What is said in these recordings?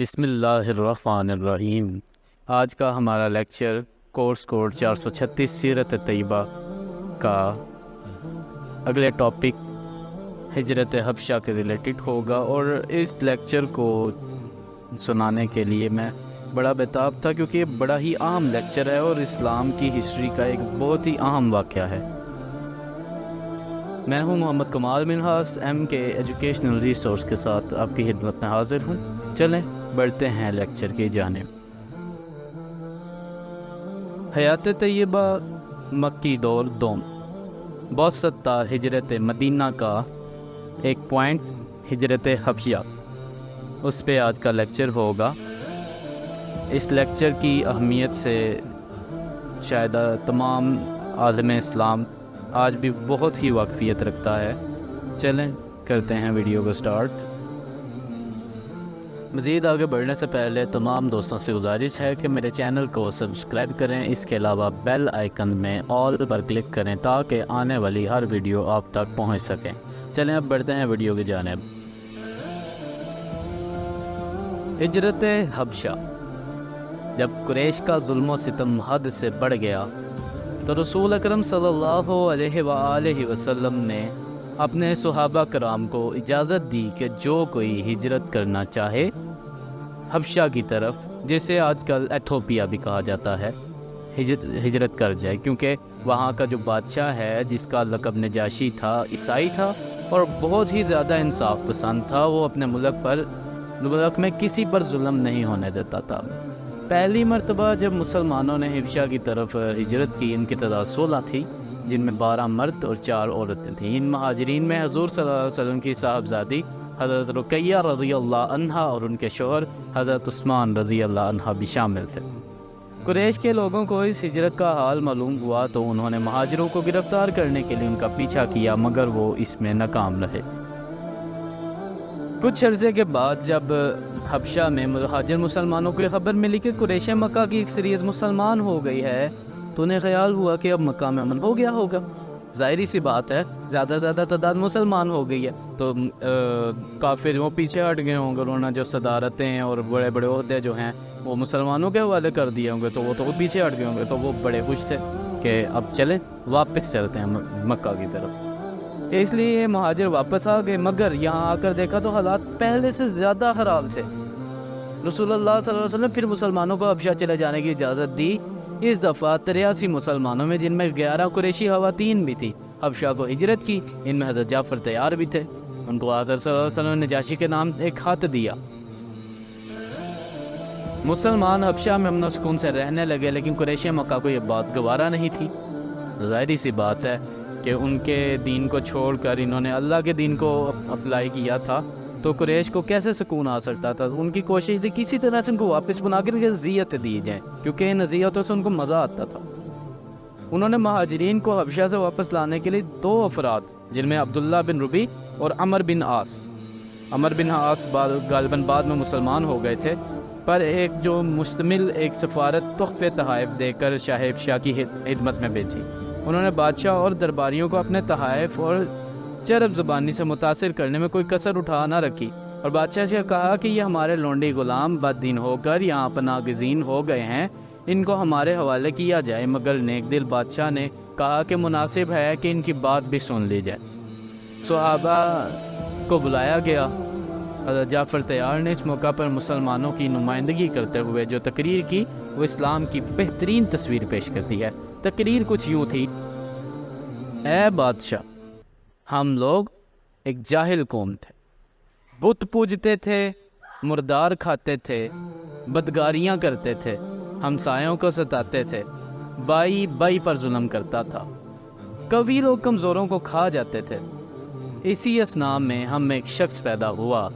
بسم اللہ الرحمن الرحیم۔ آج کا ہمارا لیکچر کورس کوڈ 436 سیرت طیبہ کا اگلے ٹاپک ہجرت حبشہ کے ریلیٹڈ ہوگا، اور اس لیکچر کو سنانے کے لیے میں بڑا بےتاب تھا کیونکہ یہ بڑا ہی اہم لیکچر ہے اور اسلام کی ہسٹری کا ایک بہت ہی اہم واقعہ ہے۔ میں ہوں محمد کمال منہاس ایم کے ایجوکیشنل ریسورس کے ساتھ آپ کی خدمت میں حاضر ہوں۔ چلیں بڑھتے ہیں لیکچر کی جانب۔ حیات طیبہ مکی دور دوم بوسطہ ہجرت مدینہ کا ایک پوائنٹ ہجرت حبشہ، اس پہ آج کا لیکچر ہوگا۔ اس لیکچر کی اہمیت سے شاید تمام عالم اسلام آج بھی بہت ہی واقفیت رکھتا ہے۔ چلیں کرتے ہیں ویڈیو کو سٹارٹ۔ مزید آگے بڑھنے سے پہلے تمام دوستوں سے گزارش ہے کہ میرے چینل کو سبسکرائب کریں، اس کے علاوہ بیل آئیکن میں آل پر کلک کریں تاکہ آنے والی ہر ویڈیو آپ تک پہنچ سکیں۔ چلیں اب بڑھتے ہیں ویڈیو کی جانب۔ ہجرت حبشہ۔ جب قریش کا ظلم و ستم حد سے بڑھ گیا تو رسول اکرم صلی اللہ علیہ وآلہ وسلم نے اپنے صحابہ کرام کو اجازت دی کہ جو کوئی ہجرت کرنا چاہے حبشہ کی طرف، جسے آج کل ایتھوپیا بھی کہا جاتا ہے، ہجرت کر جائے، کیونکہ وہاں کا جو بادشاہ ہے جس کا لقب نجاشی تھا، عیسائی تھا اور بہت ہی زیادہ انصاف پسند تھا۔ وہ اپنے ملک میں کسی پر ظلم نہیں ہونے دیتا تھا۔ پہلی مرتبہ جب مسلمانوں نے حبشہ کی طرف ہجرت کی، ان کی تعداد 16 تھی، جن میں 12 مرد اور 4 عورتیں تھیں۔ ان مہاجرین میں حضور صلی اللہ علیہ وسلم کی صاحبزادی حضرت رقیہ رضی اللہ عنہ اور ان کے شوہر حضرت عثمان رضی اللہ عنہ بھی شامل تھے۔ قریش کے لوگوں کو اس ہجرت کا حال معلوم ہوا تو انہوں نے مہاجروں کو گرفتار کرنے کے لیے ان کا پیچھا کیا، مگر وہ اس میں ناکام رہے۔ کچھ عرصے کے بعد جب حبشہ میں مہاجر مسلمانوں کو یہ خبر ملی کہ قریش مکہ کی اکثریت مسلمان ہو گئی ہے تو انہیں خیال ہوا کہ اب مکہ میں امن ہو گیا ہوگا۔ ظاہری سی بات ہے، زیادہ سے زیادہ تعداد مسلمان ہو گئی ہے تو کافر وہ پیچھے ہٹ گئے ہوں گے، انہوں نے جو صدارتیں اور بڑے بڑے عہدے جو ہیں وہ مسلمانوں کے حوالے کر دیے ہوں گے، تو وہ تو پیچھے ہٹ گئے ہوں گے، تو وہ بڑے خوش تھے کہ اب چلیں واپس چلتے ہیں مکہ کی طرف۔ اس لیے یہ مہاجر واپس آ گئے، مگر یہاں آ کر دیکھا تو حالات پہلے سے زیادہ خراب تھے۔ رسول اللہ صلی اللہ علیہ وسلم پھر مسلمانوں کو حبشہ چلے جانے کی اجازت دی۔ اس دفعہ 83 مسلمانوں میں، جن میں 11 قریشی خواتین بھی تھی، حبشہ کو ہجرت کی۔ ان میں حضرت جعفر تیار بھی تھے۔ ان کو حضرت صلی اللہ علیہ وسلم نے نجاشی کے نام ایک خط دیا۔ مسلمان حبشہ میں امن و سکون سے رہنے لگے، لیکن قریش مکہ کو یہ بات گوارا نہیں تھی۔ ظاہری سی بات ہے کہ ان کے دین کو چھوڑ کر انہوں نے اللہ کے دین کو اپلائی کیا تھا، تو قریش کو کیسے سکون آ سکتا تھا؟ ان کی کوشش تھی کسی طرح سے ان کو واپس بنا کر اذیت دی جائیں، کیونکہ ان اذیتوں سے ان کو مزہ آتا تھا۔ انہوں نے مہاجرین کو حبشہ سے واپس لانے کے لیے 2 افراد، جن میں عبداللہ بن ربی اور عمر بن عاص غالباً بعد میں مسلمان ہو گئے تھے، پر ایک جو مشتمل ایک سفارت تحفے تحائف دے کر شاہ حبشہ کی خدمت میں بھیجی۔ انہوں نے بادشاہ اور درباریوں کو اپنے تحائف اور چرب زبانی سے متاثر کرنے میں کوئی کسر اٹھا نہ رکھی، اور بادشاہ سے کہا کہ یہ ہمارے لونڈی غلام بد دین ہو کر یہاں پناہ گزین ہو گئے ہیں، ان کو ہمارے حوالے کیا جائے۔ مگر نیک دل بادشاہ نے کہا کہ مناسب ہے کہ ان کی بات بھی سن لی جائے۔ صحابہ کو بلایا گیا۔ حضرت جعفر تیار نے اس موقع پر مسلمانوں کی نمائندگی کرتے ہوئے جو تقریر کی وہ اسلام کی بہترین تصویر پیش کرتی ہے۔ تقریر کچھ یوں تھی: اے بادشاہ، ہم لوگ ایک جاہل قوم تھے، بت پوجتے تھے، مردار کھاتے تھے، بدگاریاں کرتے تھے، ہمسایوں کو ستاتے تھے، بائی پر ظلم کرتا تھا، کبھی لوگ کمزوروں کو کھا جاتے تھے۔ اسی اثناء میں ہم میں ایک شخص پیدا ہوا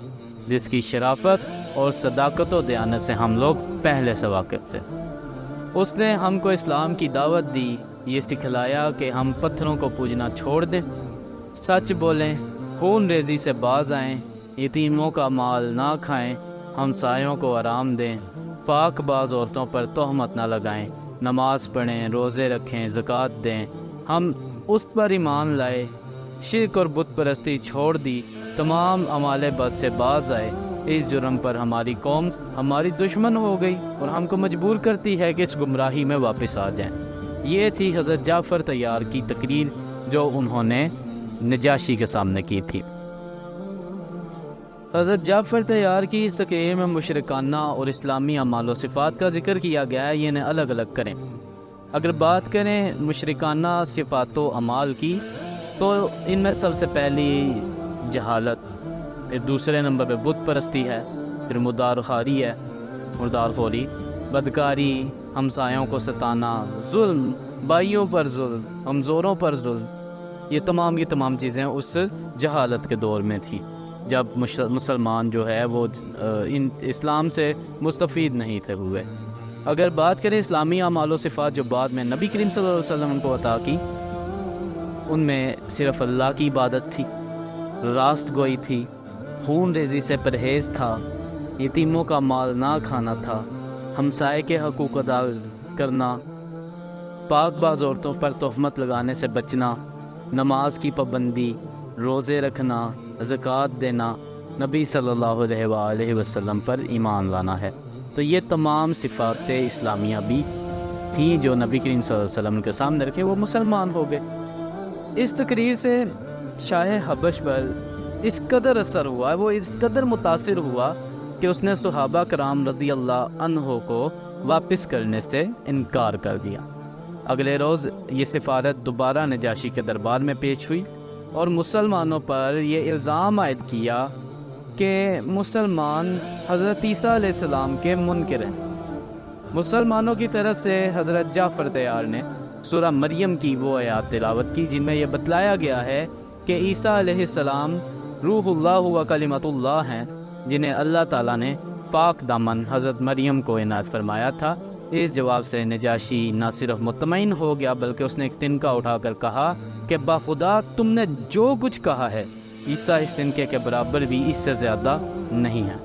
جس کی شرافت اور صداقت و دیانت سے ہم لوگ پہلے سے واقف تھے۔ اس نے ہم کو اسلام کی دعوت دی، یہ سکھلایا کہ ہم پتھروں کو پوجنا چھوڑ دیں، سچ بولیں، خون ریزی سے باز آئیں، یتیموں کا مال نہ کھائیں، ہمسایوں کو آرام دیں، پاک باز عورتوں پر تہمت نہ لگائیں، نماز پڑھیں، روزے رکھیں، زکوٰۃ دیں۔ ہم اس پر ایمان لائے، شرک اور بت پرستی چھوڑ دی، تمام اعمال بد سے باز آئے، اس جرم پر ہماری قوم ہماری دشمن ہو گئی اور ہم کو مجبور کرتی ہے کہ اس گمراہی میں واپس آ جائیں۔ یہ تھی حضرت جعفر طیار کی تقریر جو انہوں نے نجاشی کے سامنے کی تھی۔ حضرت جعفر طیار کی اس تقریر میں مشرکانہ اور اسلامی اعمال و صفات کا ذکر کیا گیا ہے، یہ انہیں الگ الگ کریں۔ اگر بات کریں مشرکانہ صفات و اعمال کی تو ان میں سب سے پہلی جہالت، پھر دوسرے نمبر پہ بت پرستی ہے، پھر مردار خوری، بدکاری، ہمسایوں کو ستانا، ظلم، بھائیوں پر ظلم، کمزوروں پر ظلم، یہ تمام چیزیں اس جہالت کے دور میں تھی، جب مسلمان جو ہے وہ اسلام سے مستفید نہیں تھے ہوئے۔ اگر بات کریں اسلامی اعمال و صفات جو بعد میں نبی کریم صلی اللہ علیہ وسلم کو عطا کی، ان میں صرف اللہ کی عبادت تھی، راست گوئی تھی، خون ریزی سے پرہیز تھا، یتیموں کا مال نہ کھانا تھا، ہمسائے کے حقوق ادا کرنا، پاک باز عورتوں پر تہمت لگانے سے بچنا، نماز کی پابندی، روزے رکھنا، زکوٰۃ دینا، نبی صلی اللہ علیہ وآلہ وسلم پر ایمان لانا ہے۔ تو یہ تمام صفات اسلامیہ بھی تھیں جو نبی کریم صلی اللہ علیہ وسلم کے سامنے رکھے، وہ مسلمان ہو گئے۔ اس تقریر سے شاہ حبش پر اس قدر اثر ہوا، وہ اس قدر متاثر ہوا کہ اس نے صحابہ کرام رضی اللہ عنہ کو واپس کرنے سے انکار کر دیا۔ اگلے روز یہ سفارت دوبارہ نجاشی کے دربار میں پیش ہوئی اور مسلمانوں پر یہ الزام عائد کیا کہ مسلمان حضرت عیسیٰ علیہ السلام کے منکر ہیں۔ مسلمانوں کی طرف سے حضرت جعفر طیار نے سورہ مریم کی وہ آیات تلاوت کی جن میں یہ بتلایا گیا ہے کہ عیسیٰ علیہ السلام روح اللہ و کلمۃ اللہ ہیں، جنہیں اللہ تعالیٰ نے پاک دامن حضرت مریم کو عنایت فرمایا تھا۔ اس جواب سے نجاشی نہ صرف مطمئن ہو گیا بلکہ اس نے ایک تنکا اٹھا کر کہا کہ باخدا تم نے جو کچھ کہا ہے عیسیٰ اس تنکے کے برابر بھی اس سے زیادہ نہیں ہے۔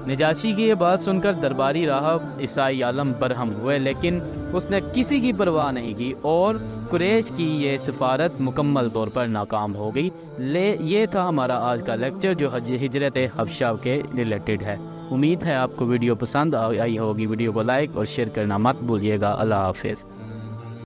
نجاشی کی یہ بات سن کر درباری راہب عیسائی عالم برہم ہوئے، لیکن اس نے کسی کی پرواہ نہیں کی اور قریش کی یہ سفارت مکمل طور پر ناکام ہو گئی۔ یہ تھا ہمارا آج کا لیکچر جو ہجرت حبشہ کے ریلیٹڈ ہے۔ امید ہے آپ کو ویڈیو پسند آئی ہوگی۔ ویڈیو کو لائک اور شیئر کرنا مت بھولیے گا۔ اللہ حافظ۔